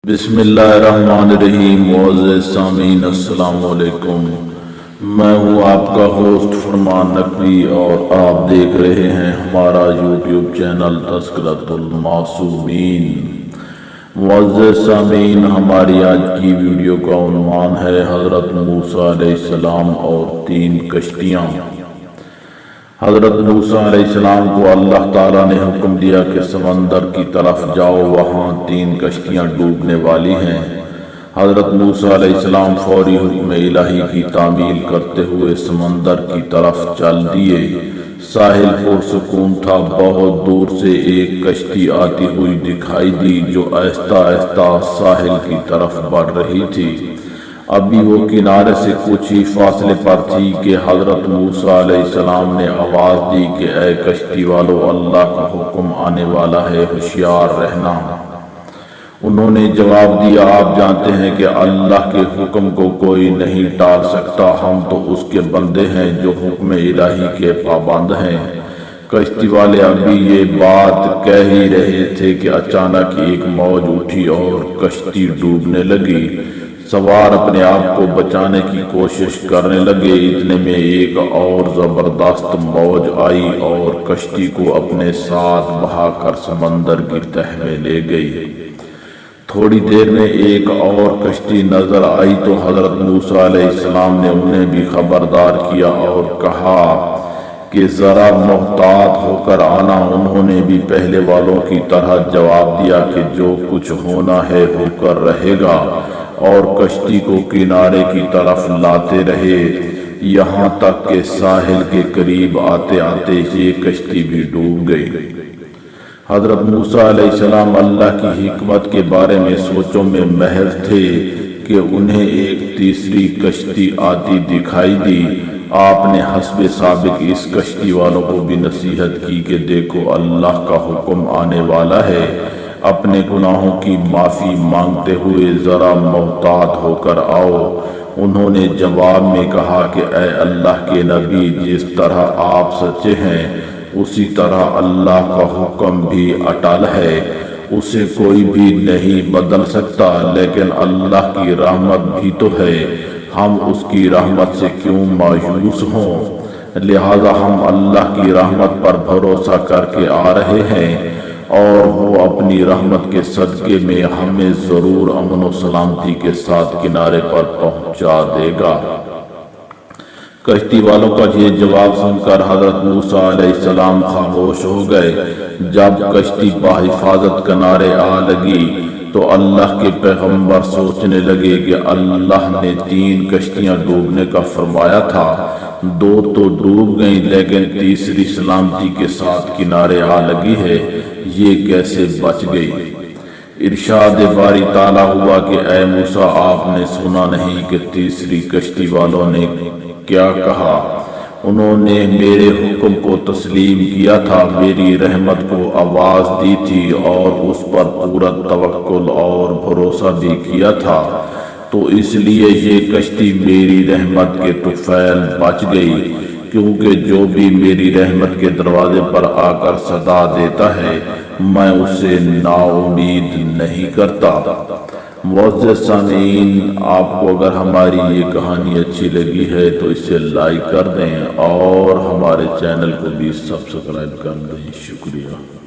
بسم اللہ الرحمن الرحیم۔ معزز سامعین السلام علیکم، میں ہوں آپ کا ہوسٹ فرمان نقوی اور آپ دیکھ رہے ہیں ہمارا یوٹیوب چینل تذکرۃ المعصومین۔ معزز سامعین، ہماری آج کی ویڈیو کا عنوان ہے حضرت موسیٰ علیہ السلام اور 3 کشتیاں۔ حضرت موسیٰ علیہ السلام کو اللہ تعالیٰ نے حکم دیا کہ سمندر کی طرف جاؤ، وہاں 3 کشتیاں ڈوبنے والی ہیں۔ حضرت موسیٰ علیہ السلام فوری حکم الہی کی تعمیل کرتے ہوئے سمندر کی طرف چل دیے۔ ساحل پرسکون تھا، بہت دور سے ایک کشتی آتی ہوئی دکھائی دی جو آہستہ آہستہ ساحل کی طرف بڑھ رہی تھی۔ ابھی وہ کنارے سے کچھ ہی فاصلے پر تھی کہ حضرت موسیٰ علیہ السلام نے آواز دی کہ اے کشتی والو، اللہ کا حکم آنے والا ہے، ہوشیار رہنا۔ انہوں نے جواب دیا، آپ جانتے ہیں کہ اللہ کے حکم کو کوئی نہیں ٹال سکتا، ہم تو اس کے بندے ہیں جو حکم الہی کے پابند ہیں۔ کشتی والے ابھی یہ بات کہہ ہی رہے تھے کہ اچانک ایک موج اٹھی اور کشتی ڈوبنے لگی۔ سوار اپنے آپ کو بچانے کی کوشش کرنے لگے، اتنے میں ایک اور زبردست موج آئی اور کشتی کو اپنے ساتھ بہا کر سمندر کی تہ میں لے گئی۔ تھوڑی دیر میں ایک اور کشتی نظر آئی تو حضرت موسیٰ علیہ السلام نے انہیں بھی خبردار کیا اور کہا کہ ذرا محتاط ہو کر آنا۔ انہوں نے بھی پہلے والوں کی طرح جواب دیا کہ جو کچھ ہونا ہے ہو کر رہے گا، اور کشتی کو کنارے کی طرف لاتے رہے، یہاں تک کہ ساحل کے قریب آتے آتے یہ کشتی بھی ڈوب گئی۔ حضرت موسیٰ علیہ السلام اللہ کی حکمت کے بارے میں سوچوں میں محو تھے کہ انہیں ایک تیسری کشتی آتی دکھائی دی۔ آپ نے حسب سابق اس کشتی والوں کو بھی نصیحت کی کہ دیکھو، اللہ کا حکم آنے والا ہے، اپنے گناہوں کی معافی مانگتے ہوئے ذرا محتاط ہو کر آؤ۔ انہوں نے جواب میں کہا کہ اے اللہ کے نبی، جس طرح آپ سچے ہیں اسی طرح اللہ کا حکم بھی اٹل ہے، اسے کوئی بھی نہیں بدل سکتا، لیکن اللہ کی رحمت بھی تو ہے، ہم اس کی رحمت سے کیوں مایوس ہوں؟ لہذا ہم اللہ کی رحمت پر بھروسہ کر کے آ رہے ہیں، اور وہ اپنی رحمت کے صدقے میں ہمیں ضرور امن و سلامتی کے ساتھ کنارے پر پہنچا دے گا۔ کشتی والوں کا یہ جواب سن کر حضرت موسیٰ علیہ السلام خاموش ہو گئے۔ جب کشتی بحفاظت کنارے آ لگی تو اللہ کے پیغمبر سوچنے لگے کہ اللہ نے 3 کشتیاں ڈوبنے کا فرمایا تھا، 2 تو ڈوب گئیں لیکن تیسری سلامتی کے ساتھ کنارے آ لگی ہے، یہ کیسے بچ گئی؟ ارشاد باری تعالیٰ ہوا کہ اے موسیٰ، آپ نے سنا نہیں کہ تیسری کشتی والوں نے کیا کہا؟ انہوں نے میرے حکم کو تسلیم کیا تھا، میری رحمت کو آواز دی تھی اور اس پر پورا توکل اور بھروسہ بھی کیا تھا، تو اس لیے یہ کشتی میری رحمت کے طفیل بچ گئی، کیونکہ جو بھی میری رحمت کے دروازے پر آ کر صدا دیتا ہے میں اسے نا امید نہیں کرتا۔ معزز سامعین، آپ کو اگر ہماری یہ کہانی اچھی لگی ہے تو اسے لائک کر دیں اور ہمارے چینل کو بھی سبسکرائب کر دیں۔ شکریہ۔